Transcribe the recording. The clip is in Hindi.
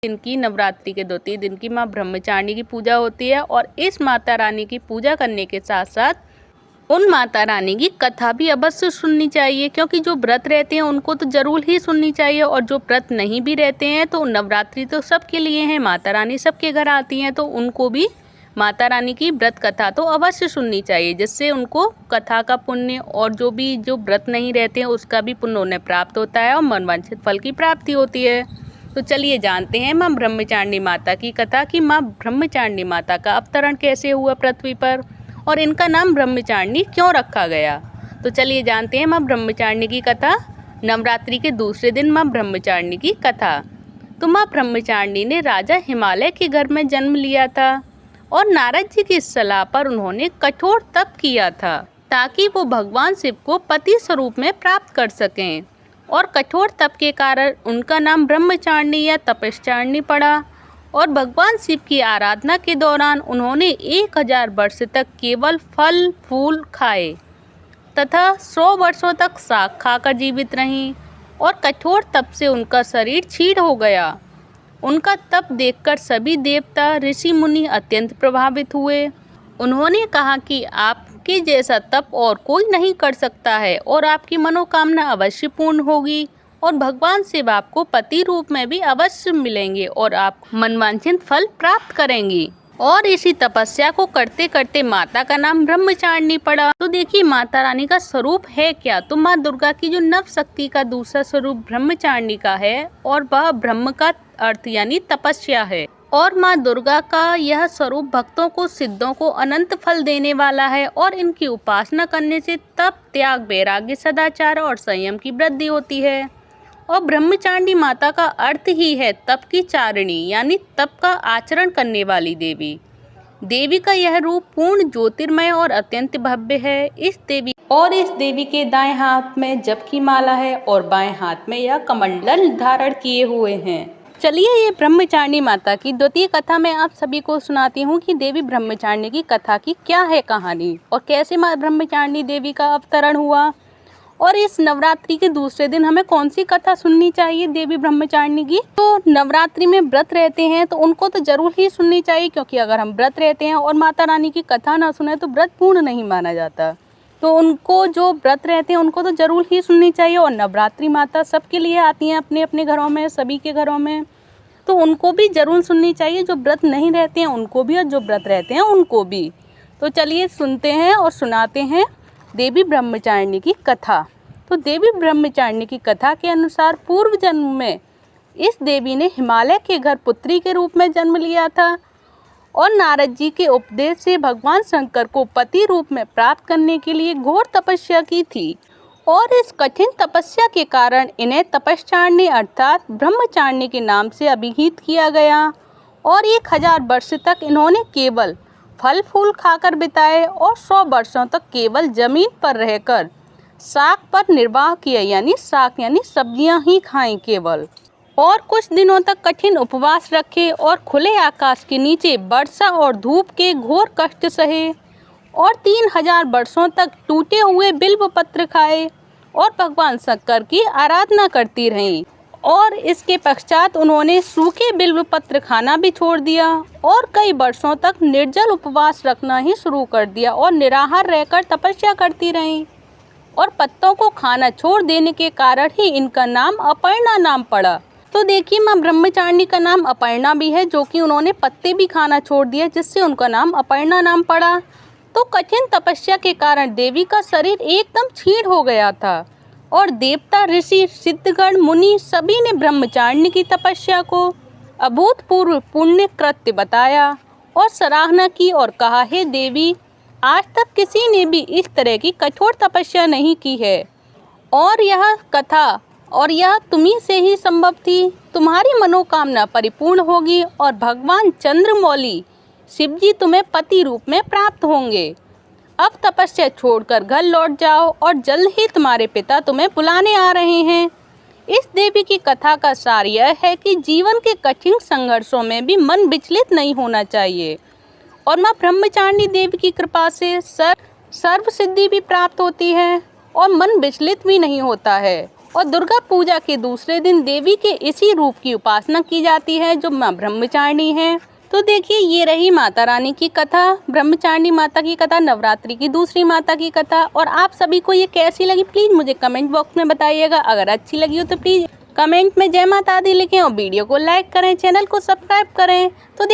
दिन की नवरात्रि के 2-3 दिन की माँ ब्रह्मचारिणी की पूजा होती है और इस माता रानी की पूजा करने के साथ साथ उन माता रानी की कथा भी अवश्य सुननी चाहिए, क्योंकि जो व्रत रहते हैं उनको तो जरूर ही सुननी चाहिए और जो व्रत नहीं भी रहते हैं तो नवरात्रि तो सबके लिए है, माता रानी सबके घर आती हैं तो उनको भी माता रानी की व्रत कथा तो अवश्य सुननी चाहिए, जिससे उनको कथा का पुण्य और जो व्रत नहीं रहते हैं उसका भी पुण्य उन्हें प्राप्त होता है और मनवांछित फल की प्राप्ति होती है। तो चलिए जानते हैं माँ ब्रह्मचारिणी माता की कथा कि माँ ब्रह्मचारिणी माता का अवतरण कैसे हुआ पृथ्वी पर और इनका नाम ब्रह्मचारिणी क्यों रखा गया। तो चलिए जानते हैं माँ ब्रह्मचारिणी की कथा। नवरात्रि के दूसरे दिन माँ ब्रह्मचारिणी की कथा। तो माँ ब्रह्मचारिणी ने राजा हिमालय के घर में जन्म लिया था और नारद जी की सलाह पर उन्होंने कठोर तप किया था ताकि वो भगवान शिव को पति स्वरूप में प्राप्त कर सकें, और कठोर तप के कारण उनका नाम ब्रह्मचारिणी या तपस्चारिणी पड़ा। और भगवान शिव की आराधना के दौरान उन्होंने 1000 वर्ष तक केवल फल फूल खाए तथा 100 वर्षों तक साग खाकर जीवित रहीं और कठोर तप से उनका शरीर क्षीण हो गया। उनका तप देखकर सभी देवता ऋषि मुनि अत्यंत प्रभावित हुए। उन्होंने कहा कि आपके जैसा तप और कोई नहीं कर सकता है और आपकी मनोकामना अवश्य पूर्ण होगी और भगवान शिव आपको पति रूप में भी अवश्य मिलेंगे और आप मनवांछित फल प्राप्त करेंगी। और इसी तपस्या को करते करते माता का नाम ब्रह्मचारिणी पड़ा। तो देखिए माता रानी का स्वरूप है क्या, तो माँ दुर्गा की जो नव शक्ति का दूसरा स्वरूप ब्रह्मचारिणी का है और वह ब्रह्म का अर्थ यानी तपस्या है। और माँ दुर्गा का यह स्वरूप भक्तों को सिद्धों को अनंत फल देने वाला है और इनकी उपासना करने से तप त्याग वैराग्य सदाचार और संयम की वृद्धि होती है। और ब्रह्मचारिणी माता का अर्थ ही है तप की चारिणी यानी तप का आचरण करने वाली देवी। देवी का यह रूप पूर्ण ज्योतिर्मय और अत्यंत भव्य है। इस देवी के दाएं हाथ में जप की माला है और बाएं हाथ में यह कमंडल धारण किए हुए हैं। चलिए ये ब्रह्मचारिणी माता की द्वितीय कथा मैं आप सभी को सुनाती हूँ कि देवी ब्रह्मचारिणी की कथा की क्या है कहानी और कैसे माँ ब्रह्मचारिणी देवी का अवतरण हुआ और इस नवरात्रि के दूसरे दिन हमें कौन सी कथा सुननी चाहिए देवी ब्रह्मचारिणी की। तो नवरात्रि में व्रत रहते हैं तो उनको तो जरूर ही सुननी चाहिए, क्योंकि अगर हम व्रत रहते हैं और माता रानी की कथा ना सुने तो व्रत पूर्ण नहीं माना जाता। तो उनको जो व्रत रहते हैं उनको तो जरूर ही सुननी चाहिए। और नवरात्रि माता सबके लिए आती हैं अपने अपने घरों में, सभी के घरों में, तो उनको भी जरूर सुननी चाहिए। जो व्रत नहीं रहते हैं उनको भी और जो व्रत रहते हैं उनको भी। तो चलिए सुनते हैं और सुनाते हैं देवी ब्रह्मचारिणी की कथा। तो देवी ब्रह्मचारिणी की कथा के अनुसार पूर्व जन्म में इस देवी ने हिमालय के घर पुत्री के रूप में जन्म लिया था और नारद जी के उपदेश से भगवान शंकर को पति रूप में प्राप्त करने के लिए घोर तपस्या की थी। और इस कठिन तपस्या के कारण इन्हें तपस्चारिणी अर्थात ब्रह्मचारिणी के नाम से अभिहित किया गया। और 1000 वर्ष तक इन्होंने केवल फल फूल खाकर बिताए और 100 वर्षों तक केवल जमीन पर रहकर साग पर निर्वाह किया, यानी साग यानी सब्जियां ही खाएं केवल। और कुछ दिनों तक कठिन उपवास रखे और खुले आकाश के नीचे वर्षा और धूप के घोर कष्ट सहे और 3000 वर्षों तक टूटे हुए बिल्व पत्र खाए और भगवान शंकर की आराधना करती रहीं। और इसके पश्चात उन्होंने सूखे बिल्व पत्र खाना भी छोड़ दिया और कई वर्षों तक निर्जल उपवास रखना ही शुरू कर दिया और निराहार रहकर तपस्या करती रहीं। और पत्तों को खाना छोड़ देने के कारण ही इनका नाम अपर्णा नाम पड़ा। तो देखिए माँ ब्रह्मचारिणी का नाम अपर्णा भी है, जो कि उन्होंने पत्ते भी खाना छोड़ दिया जिससे उनका नाम अपर्णा नाम पड़ा। तो कठिन तपस्या के कारण देवी का शरीर एकदम क्षीण हो गया था और देवता ऋषि सिद्धगण मुनि सभी ने ब्रह्मचारिणी की तपस्या को अभूतपूर्व पुण्य कृत्य बताया और सराहना की और कहा, हे देवी, आज तक किसी ने भी इस तरह की कठोर तपस्या नहीं की है और यह तुम्ही से ही संभव थी। तुम्हारी मनोकामना परिपूर्ण होगी और भगवान चंद्रमौली शिव जी तुम्हें पति रूप में प्राप्त होंगे। अब तपस्या छोड़कर घर लौट जाओ और जल्द ही तुम्हारे पिता तुम्हें बुलाने आ रहे हैं। इस देवी की कथा का सार यह है कि जीवन के कठिन संघर्षों में भी मन विचलित नहीं होना चाहिए और माँ ब्रह्मचारिणी देवी की कृपा से सर्व सिद्धि भी प्राप्त होती है और मन विचलित भी नहीं होता है और दुर्गा पूजा के दूसरे दिन देवी के इसी रूप की उपासना की जाती है जो माँ ब्रह्मचारिणी है। तो देखिए ये रही माता रानी की कथा, ब्रह्मचारिणी माता की कथा, नवरात्रि की दूसरी माता की कथा। और आप सभी को ये कैसी लगी प्लीज़ मुझे कमेंट बॉक्स में बताइएगा। अगर अच्छी लगी हो तो प्लीज़ कमेंट में जय माता दी लिखें और वीडियो को लाइक करें, चैनल को सब्सक्राइब करें। तो